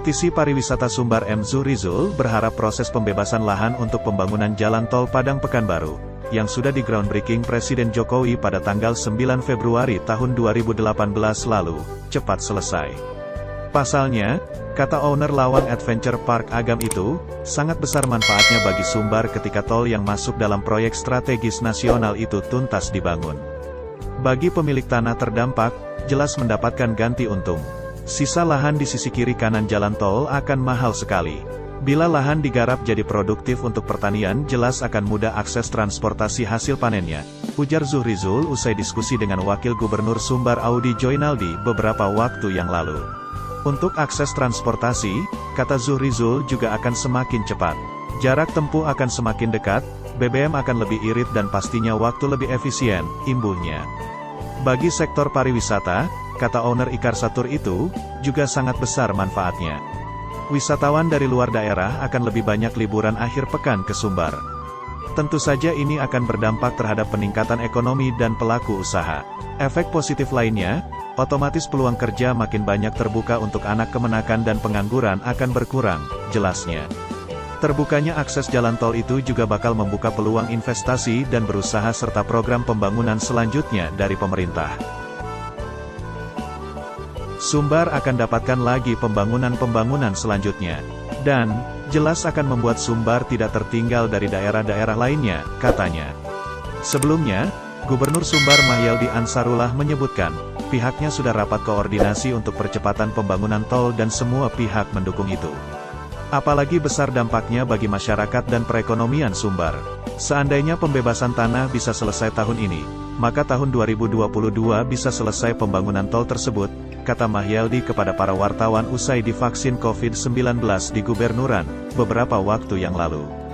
Praktisi pariwisata Sumbar M. Zuhrizul berharap proses pembebasan lahan untuk pembangunan jalan tol Padang Pekanbaru, yang sudah di groundbreaking Presiden Jokowi pada tanggal 9 Februari tahun 2018 lalu, cepat selesai. Pasalnya, kata owner Lawang Adventure Park Agam itu, sangat besar manfaatnya bagi Sumbar ketika tol yang masuk dalam proyek strategis nasional itu tuntas dibangun. Bagi pemilik tanah terdampak, jelas mendapatkan ganti untung. Sisa lahan di sisi kiri kanan jalan tol akan mahal sekali. Bila lahan digarap jadi produktif untuk pertanian, jelas akan mudah akses transportasi hasil panennya, ujar Zuhrizul usai diskusi dengan Wakil Gubernur Sumbar Audi Joinaldi beberapa waktu yang lalu. Untuk akses transportasi, kata Zuhrizul juga akan semakin cepat. Jarak tempuh akan semakin dekat, BBM akan lebih irit dan pastinya waktu lebih efisien, imbuhnya. Bagi sektor pariwisata, kata owner Ikar Satur itu, juga sangat besar manfaatnya. Wisatawan dari luar daerah akan lebih banyak liburan akhir pekan ke Sumbar. Tentu saja ini akan berdampak terhadap peningkatan ekonomi dan pelaku usaha. Efek positif lainnya, otomatis peluang kerja makin banyak terbuka untuk anak kemenakan dan pengangguran akan berkurang, jelasnya. Terbukanya akses jalan tol itu juga bakal membuka peluang investasi dan berusaha serta program pembangunan selanjutnya dari pemerintah. Sumbar akan dapatkan lagi pembangunan selanjutnya. Dan, jelas akan membuat Sumbar tidak tertinggal dari daerah-daerah lainnya, katanya. Sebelumnya, Gubernur Sumbar Mahyaldi Ansarullah menyebutkan, pihaknya sudah rapat koordinasi untuk percepatan pembangunan tol dan semua pihak mendukung itu. Apalagi besar dampaknya bagi masyarakat dan perekonomian Sumbar. Seandainya pembebasan tanah bisa selesai tahun ini, maka tahun 2022 bisa selesai pembangunan tol tersebut, kata Mahyaldi kepada para wartawan usai divaksin COVID-19 di Gubernuran, beberapa waktu yang lalu.